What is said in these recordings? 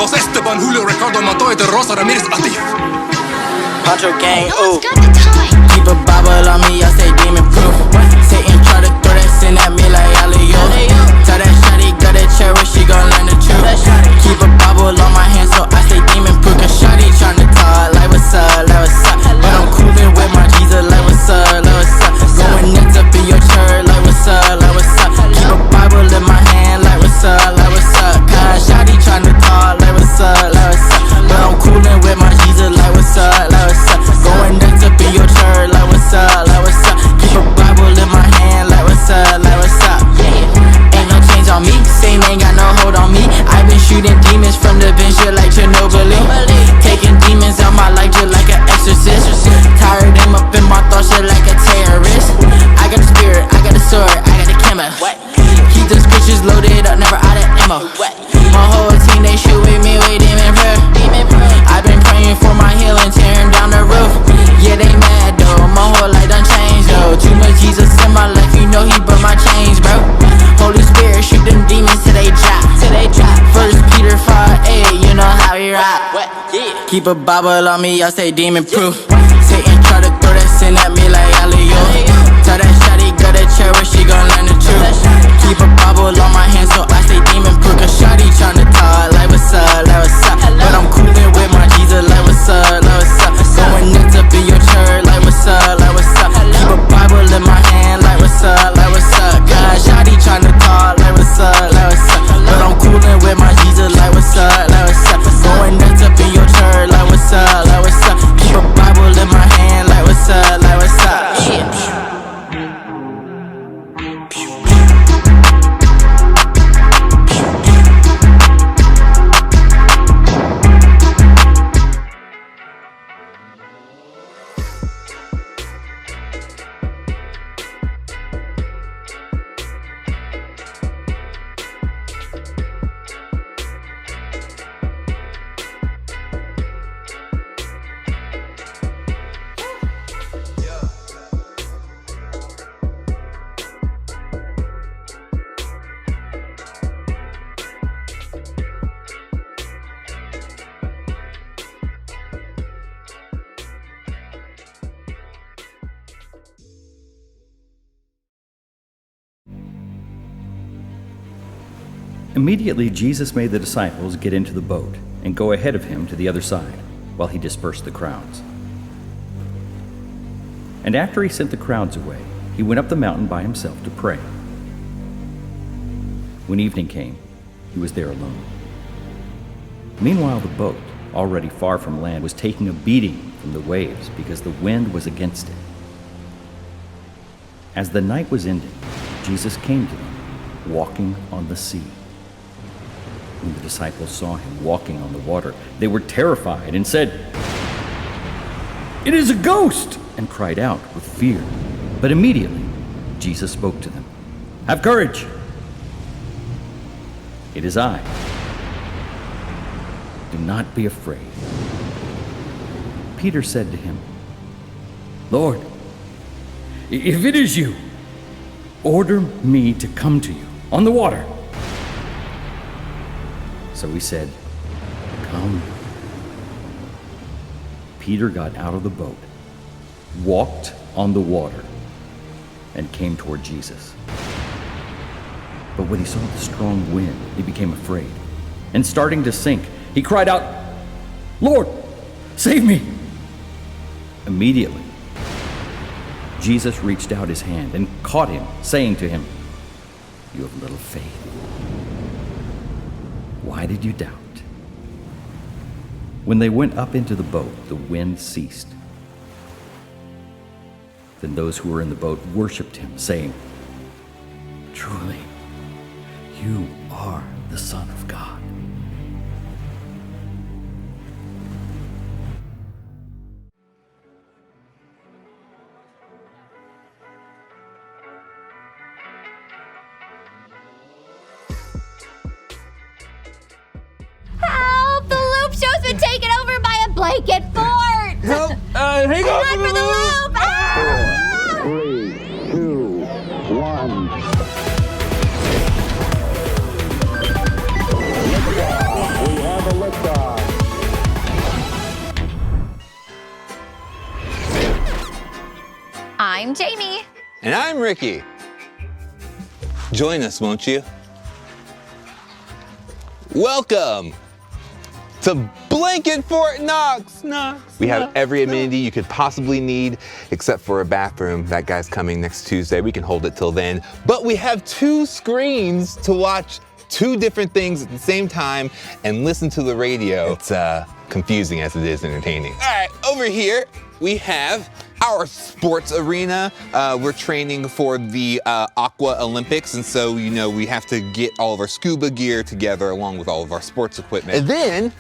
Jos Esteban, Julio, Ricardo, Montoya, Rosa, Ramirez, Atif. Poncho gang, ooh. Got the time. Keep a Bible on me, I say demon proof. Satan try to throw that sin at me like alley-oop. Tell that shawty, got that chair where she gon' learn the truth. Keep a Bible on my hand, so I say demon proof. Cause shawty tryna talk like what's up, like what's up. But I'm coolin' with my Jesus like what's up, like what's up. Going nuts up in your church like what's up, like what's up. Keep a Bible in my hand like what's up, like what's up. Cause shawty tryna talk like what's up, like what's up. But I'm coolin' with my Jesus like what's up, like what's up. Going nuts up in your church like what's up, like what's up. Keep a Bible in my hand like what's up, like what's up. Yeah. Ain't no change on me, Satan ain't got no hold on me. I've been shooting demons from the bench just like Chernobyl. Taking demons out my life just like an exorcist. Tired them up in my thoughts just like a terrorist. I got the spirit, I got the sword, I got the camera. Keep the scriptures loaded up, never out of ammo. My whole team, they shoot with me, with demon prayer. I've been praying for my healing, tearing down the roof. Yeah, they mad though, my whole life done changed though. Too much Jesus in my life, you know he brought my chains, bro. Holy Spirit, shoot them demons till they drop. First Peter 5, you know how we rock. Keep a Bible on me, I say demon proof. Satan try to throw that sin at me like alley-oop. Tell that shawty, got a chair where she gon' learn the truth. Keep a Bible on my hand, so I say demon proof. Cause shawty tryna talk like what's up, like what's up. But I'm coolin' with my Jesus like what's up, like what's up. Going nuts up in your church like what's up, like what's up. Keep a Bible in my hand like what's up, like what's up. Cause shawty tryna talk like what's up, like what's up. But I'm coolin' with my Jesus like what's up, like what's up. Going nuts up in your church like what's up, like what's up. Keep a Bible in my hand like what's up, like what's up. Yeah. Immediately, Jesus made the disciples get into the boat and go ahead of him to the other side, while he dispersed the crowds. And after he sent the crowds away, he went up the mountain by himself to pray. When evening came, he was there alone. Meanwhile, the boat, already far from land, was taking a beating from the waves because the wind was against it. As the night was ending, Jesus came to them, walking on the sea. When the disciples saw him walking on the water, they were terrified and said, "It is a ghost!" and cried out with fear. But immediately, Jesus spoke to them. "Have courage! It is I. Do not be afraid." Peter said to him, "Lord, if it is you, order me to come to you on the water." So he said, "Come." Peter got out of the boat, walked on the water, and came toward Jesus. But when he saw the strong wind, he became afraid, and starting to sink, he cried out, "Lord, save me!" Immediately, Jesus reached out his hand and caught him, saying to him, "You have little faith. Why did you doubt?" When they went up into the boat, the wind ceased. Then those who were in the boat worshipped him, saying, "Truly, you are the Son of God." Help! The loop show's been taken over by a blanket fort! Help! Hang on Run for the loop! Ah! 3, 2, 1. We have a lift I'm Jamie. And I'm Ricky. Join us, won't you? Welcome to Blanket Fort Knox. We have every amenity you could possibly need, except for a bathroom. That guy's coming next Tuesday. We can hold it till then. But we have 2 screens to watch 2 different things at the same time and listen to the radio. It's confusing as it is entertaining. All right, over here we have our sports arena. We're training for the Aqua Olympics, and so, you know, we have to get all of our scuba gear together along with all of our sports equipment. And then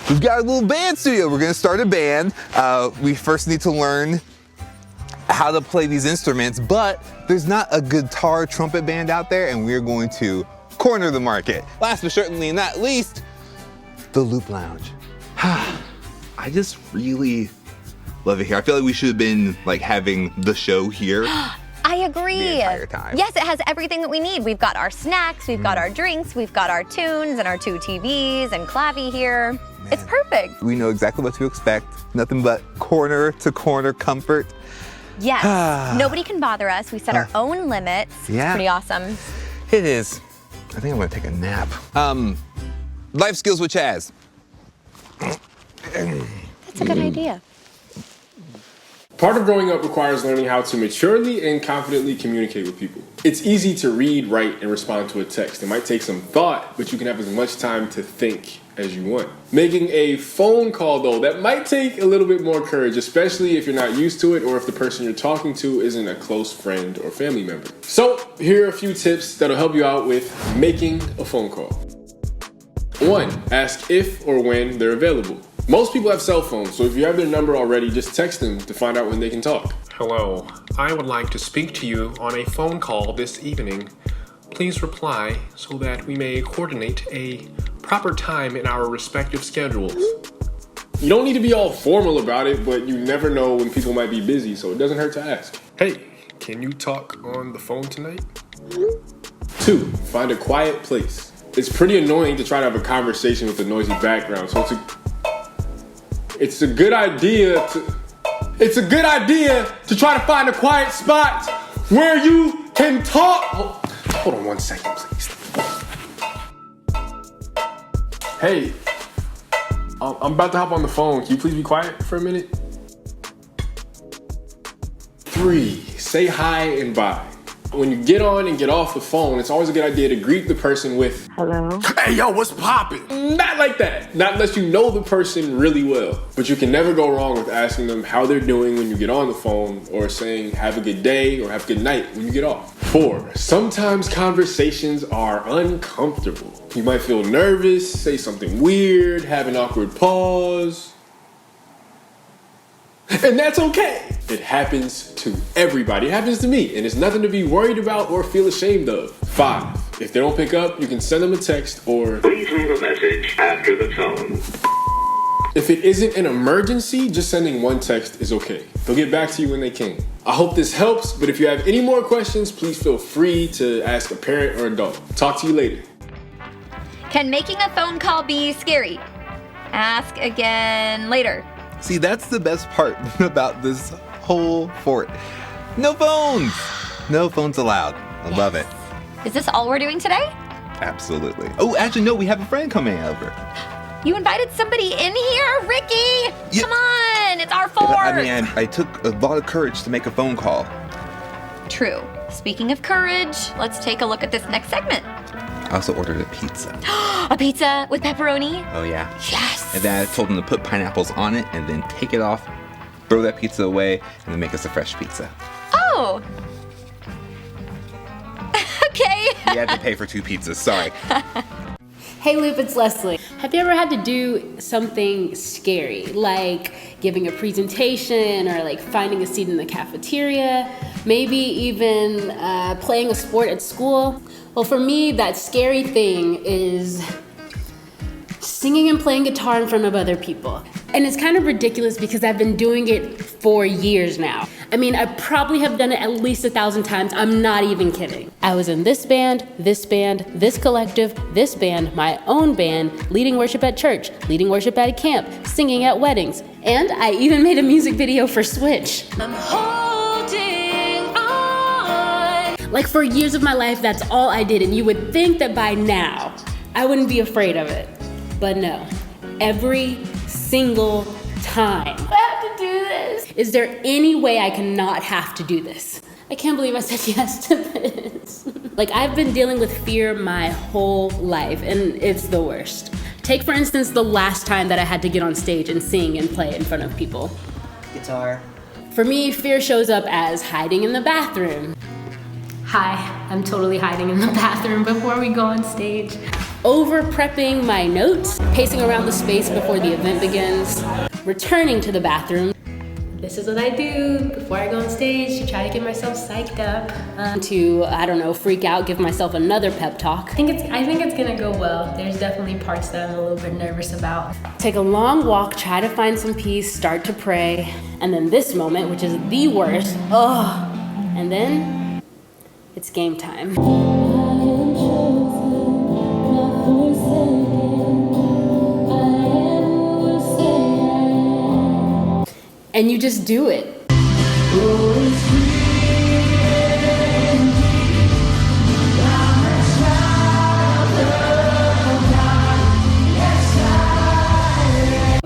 we've got a little band studio. We're gonna start a band. We first need to learn how to play these instruments, but there's not a guitar trumpet band out there, and we're going to corner the market. Last but certainly not least, the Loop Lounge. I just really love it here. I feel like we should have been like having the show here. I agree. The entire time. Yes, it has everything that we need. We've got our snacks, we've got our drinks, we've got our tunes and our 2 TVs and clavy here. Man. It's perfect. We know exactly what to expect. Nothing but corner to corner comfort. Yes, nobody can bother us. We set our own limits. Yeah. It's pretty awesome. It is. I think I'm gonna take a nap. Life skills with Chaz. That's a good idea. Part of growing up requires learning how to maturely and confidently communicate with people. It's easy to read, write, and respond to a text. It might take some thought, but you can have as much time to think as you want. Making a phone call, though, that might take a little bit more courage, especially if you're not used to it or if the person you're talking to isn't a close friend or family member. So here are a few tips that'll help you out with making a phone call. 1, ask if or when they're available. Most people have cell phones, so if you have their number already, just text them to find out when they can talk. Hello, I would like to speak to you on a phone call this evening. Please reply so that we may coordinate a proper time in our respective schedules. You don't need to be all formal about it, but you never know when people might be busy, so it doesn't hurt to ask. Hey, can you talk on the phone tonight? 2, find a quiet place. It's pretty annoying to try to have a conversation with a noisy background, so it's a good idea to try to find a quiet spot where you can talk. Hold on 1 second, please. Hey, I'm about to hop on the phone. Can you please be quiet for a minute? 3, say hi and bye. When you get on and get off the phone, it's always a good idea to greet the person with, Hello? "Hey, yo, what's poppin'?" Not like that. Not unless you know the person really well. But you can never go wrong with asking them how they're doing when you get on the phone, or saying have a good day or have a good night when you get off. 4, sometimes conversations are uncomfortable. You might feel nervous, say something weird, have an awkward pause. And that's okay. It happens to everybody. It happens to me, and it's nothing to be worried about or feel ashamed of. 5, if they don't pick up, you can send them a text or please leave a message after the tone. If it isn't an emergency, just sending 1 text is okay. They'll get back to you when they can. I hope this helps, but if you have any more questions, please feel free to ask a parent or adult. Talk to you later. Can making a phone call be scary? Ask again later. See, that's the best part about this whole fort. No phones! No phones allowed. I love it. Is this all we're doing today? Absolutely. Oh, actually, no, we have a friend coming over. You invited somebody in here, Ricky? Yeah. Come on, it's our fort. I mean, I took a lot of courage to make a phone call. True. Speaking of courage, let's take a look at this next segment. I also ordered a pizza. A pizza with pepperoni? Oh, yeah. Yes. And then I told them to put pineapples on it and then take it off, throw that pizza away, and then make us a fresh pizza. Oh. Okay. You had to pay for 2 pizzas, sorry. Hey Loop, it's Leslie. Have you ever had to do something scary, like giving a presentation or like finding a seat in the cafeteria, maybe even playing a sport at school? Well, for me, that scary thing is singing and playing guitar in front of other people. And it's kind of ridiculous because I've been doing it for years now. I mean, I probably have done it at least 1,000 times. I'm not even kidding. I was in this band, this collective, this band, my own band, leading worship at church, leading worship at a camp, singing at weddings. And I even made a music video for Switch. I'm holding Like for years of my life, that's all I did. And you would think that by now, I wouldn't be afraid of it. But no, every single time. I have to do this. Is there any way I cannot have to do this? I can't believe I said yes to this. Like, I've been dealing with fear my whole life, and it's the worst. Take, for instance, the last time that I had to get on stage and sing and play in front of people. Guitar. For me, fear shows up as hiding in the bathroom. Hi, I'm totally hiding in the bathroom before we go on stage. Over-prepping my notes, pacing around the space before the event begins, returning to the bathroom. This is what I do before I go on stage to try to get myself psyched up. To, I don't know, freak out, give myself another pep talk. I think it's gonna go well. There's definitely parts that I'm a little bit nervous about. Take a long walk, try to find some peace, start to pray. And then this moment, which is the worst, and then it's game time. And you just do it.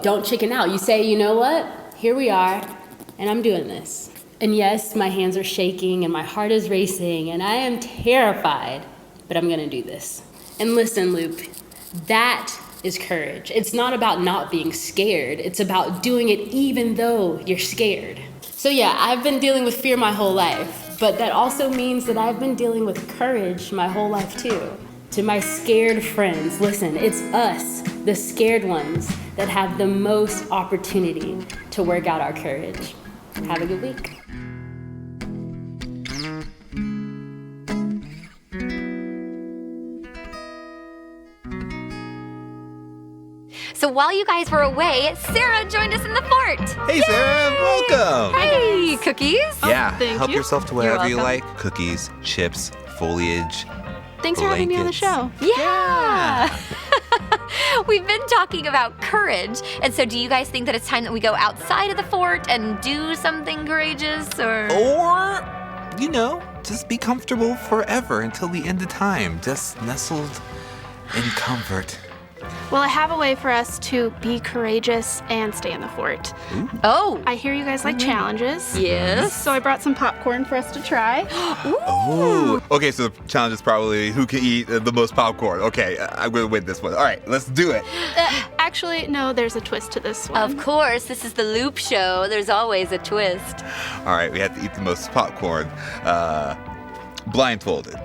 Don't chicken out. You say, you know what? Here we are, and I'm doing this. And yes, my hands are shaking and my heart is racing and I am terrified, but I'm gonna do this. And listen, Loop, that is courage. It's not about not being scared. It's about doing it even though you're scared. So yeah, I've been dealing with fear my whole life, but that also means that I've been dealing with courage my whole life too. To my scared friends, listen, it's us, the scared ones, that have the most opportunity to work out our courage. Have a good week. So while you guys were away, Sarah joined us in the fort. Hey, Sarah, welcome. Hey, cookies. Yeah, thank help you. yourself to You're whatever you welcome. like. Cookies, chips, foliage. Thanks for having me on the show. Yeah. We've been talking about courage. And so do you guys think that it's time that we go outside of the fort and do something courageous or you know, just be comfortable forever until the end of time. Just nestled in comfort. Well, I have a way for us to be courageous and stay in the fort. Ooh. Oh. I hear you guys like challenges. Yes. So I brought some popcorn for us to try. Oh. Okay, so the challenge is probably who can eat the most popcorn. Okay, I'm going to win this one. All right, let's do it. Actually, no, there's a twist to this one. Of course, this is the Loop Show. There's always a twist. All right, we have to eat the most popcorn blindfolded.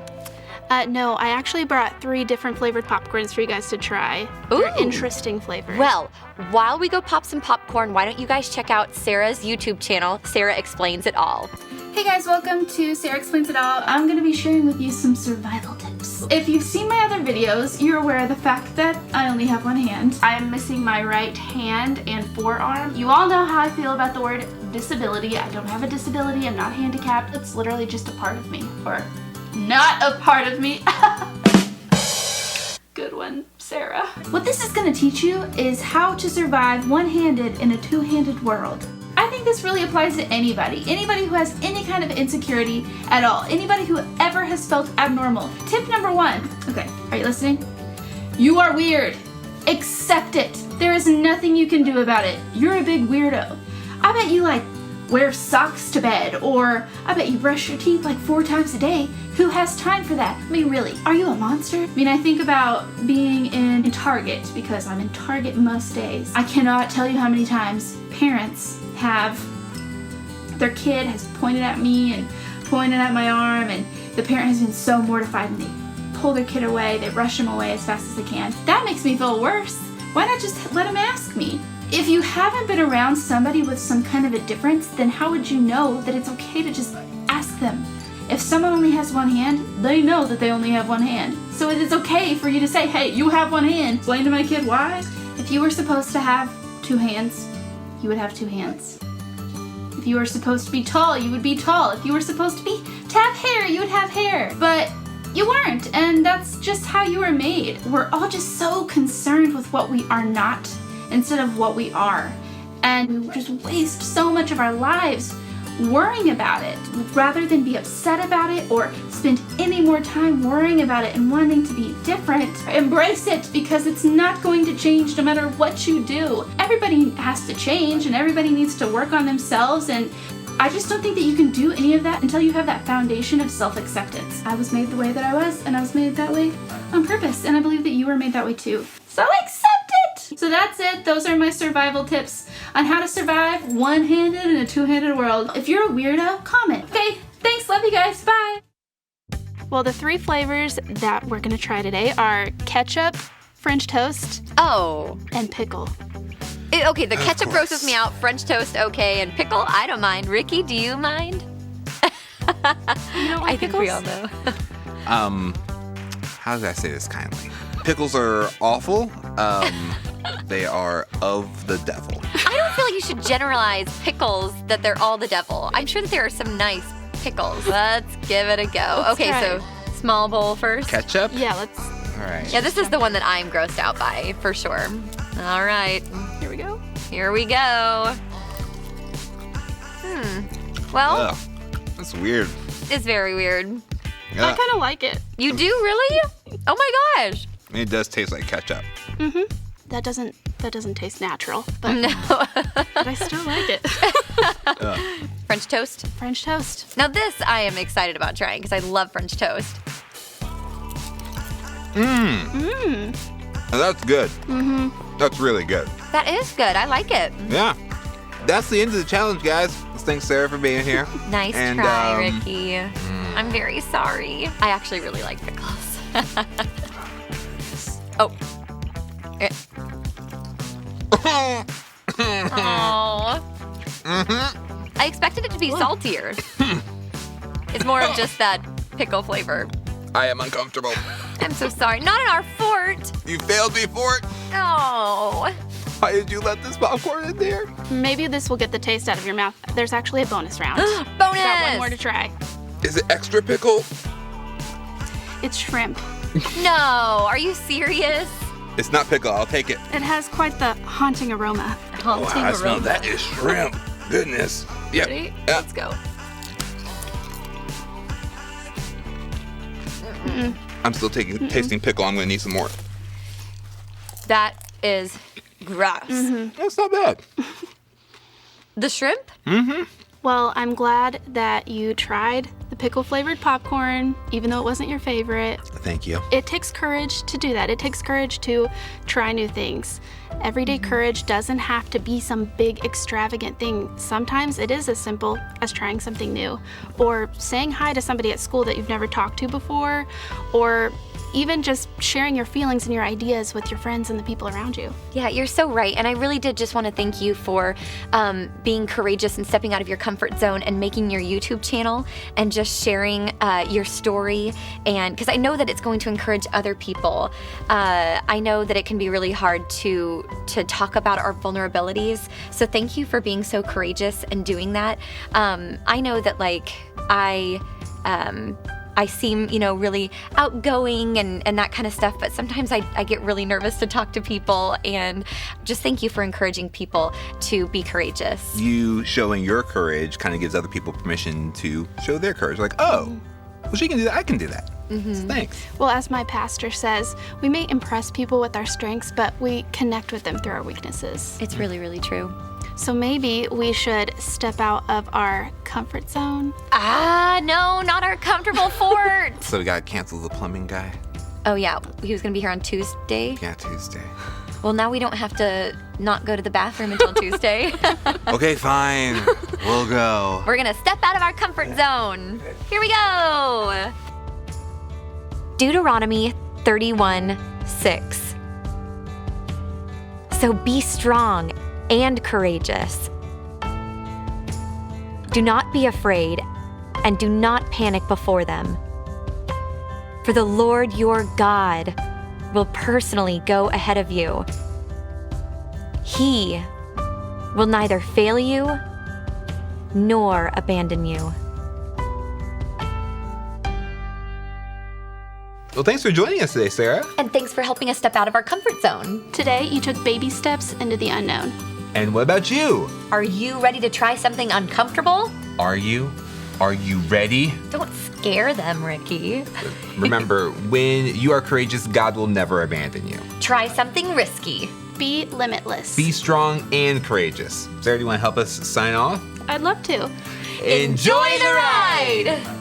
No, I actually brought 3 different flavored popcorns for you guys to try. They're interesting flavors. Well, while we go pop some popcorn, why don't you guys check out Sarah's YouTube channel, Sarah Explains It All. Hey guys, welcome to Sarah Explains It All. I'm going to be sharing with you some survival tips. If you've seen my other videos, you're aware of the fact that I only have one hand. I am missing my right hand and forearm. You all know how I feel about the word disability. I don't have a disability, I'm not handicapped. It's literally just a part of me, or not a part of me. Good one, Sarah. What this is going to teach you is how to survive one-handed in a two-handed world. I think this really applies to anybody who has any kind of insecurity at all, anybody who ever has felt abnormal. Tip number 1, okay, are you listening? You are weird. Accept it. There is nothing you can do about it. You're a big weirdo. I bet you wear socks to bed, or I bet you brush your teeth 4 times a day. Who has time for that? I mean, really, are you a monster? I mean, I think about being in Target, because I'm in Target most days. I cannot tell you how many times parents have, their kid has pointed at me and pointed at my arm, and the parent has been so mortified, and they pull their kid away, they rush him away as fast as they can. That makes me feel worse. Why not just let him ask me? If you haven't been around somebody with some kind of a difference, then how would you know that it's okay to just ask them? If someone only has one hand, they know that they only have one hand. So it is okay for you to say, hey, you have one hand. Explain to my kid why. If you were supposed to have 2 hands, you would have 2 hands. If you were supposed to be tall, you would be tall. If you were supposed to have hair, you would have hair. But you weren't, and that's just how you were made. We're all just so concerned with what we are not instead of what we are. And we just waste so much of our lives worrying about it rather than be upset about it or spend any more time worrying about it and wanting to be different. Embrace it because it's not going to change no matter what you do. Everybody has to change and everybody needs to work on themselves, and I just don't think that you can do any of that until you have that foundation of self-acceptance. I was made the way that I was, and I was made that way on purpose, and I believe that you were made that way too. So accept it! So that's it. Those are my survival tips on how to survive one-handed in a two-handed world. If you're a weirdo, comment. Okay, thanks. Love you guys. Bye. Well, the 3 flavors that we're gonna try today are ketchup, French toast, and pickle. Okay, the ketchup grosses me out, French toast, okay, and pickle, I don't mind. Ricky, do you mind? You don't like I think we all pickles? know. How did I say this kindly? Pickles are awful. They are of the devil. I don't feel like you should generalize pickles that they're all the devil. I'm sure that there are some nice pickles. Let's give it a go. Let's Okay, try so small bowl first. Ketchup? Yeah, let's. All right. Yeah, this is the one that I'm grossed out by, for sure. All right. Here we go. Here we go. Well, Ugh, that's weird. it's very weird. Yeah. I kind of like it. You do really? Oh my gosh. It does taste like ketchup. That doesn't taste natural, but, No. but I still like it. French toast. French toast. Now this I am excited about trying because I love French toast. Oh, that's good. That's really good. That is good. I like it. Yeah. That's the end of the challenge, guys. Thanks, Sarah, for being here. Nice And, try, Ricky. I'm very sorry. I actually really like pickles. Oh. Oh. I expected it to be saltier. It's more of just that pickle flavor. I am uncomfortable. I'm so sorry. Not in our fort. You failed me for it. Oh. Why did you let this popcorn in there? Maybe this will get the taste out of your mouth. There's actually a bonus round. Bonus. Got one more to try. Is it extra pickle? It's shrimp. No. Are you serious? It's not pickle. I'll take it. It has quite the haunting aroma. Haunting Wow, I smell aroma. that is shrimp. Goodness. Yep. Ready? Yeah. Let's go. I'm still tasting pickle. I'm gonna need some more. That is gross. That's not bad. The shrimp? Well, I'm glad that you tried the pickle flavored popcorn, even though it wasn't your favorite. Thank you. It takes courage to do that. It takes courage to try new things. Everyday courage doesn't have to be some big extravagant thing. Sometimes it is as simple as trying something new, or saying hi to somebody at school that you've never talked to before, or even just sharing your feelings and your ideas with your friends and the people around you. Yeah, you're so right. And I really did just want to thank you for being courageous and stepping out of your comfort zone and making your YouTube channel and just sharing your story. And because I know that it's going to encourage other people. I know that it can be really hard to talk about our vulnerabilities. So thank you for being so courageous and doing that. I know that I seem, really outgoing and that kind of stuff, but sometimes I get really nervous to talk to people, and just thank you for encouraging people to be courageous. You showing your courage kind of gives other people permission to show their courage. Like, oh, well, she can do that. I can do that. So thanks. Well, as my pastor says, we may impress people with our strengths, but we connect with them through our weaknesses. It's really, really true. So maybe we should step out of our comfort zone. No, not our comfortable fort. So we gotta cancel the plumbing guy. Oh yeah, he was gonna be here on Tuesday. Yeah, Tuesday. Well, now we don't have to not go to the bathroom until Tuesday. Okay, fine. We'll go. We're gonna step out of our comfort zone. Here we go. Deuteronomy 31:6. So be strong and courageous. Do not be afraid and do not panic before them. For the Lord your God will personally go ahead of you. He will neither fail you nor abandon you. Well, thanks for joining us today, Sarah. And thanks for helping us step out of our comfort zone. Today, you took baby steps into the unknown. And what about you? Are you ready to try something uncomfortable? Are you? Are you ready? Don't scare them, Ricky. Remember, when you are courageous, God will never abandon you. Try something risky. Be limitless. Be strong and courageous. Sarah, do you want to help us sign off? I'd love to. Enjoy the ride!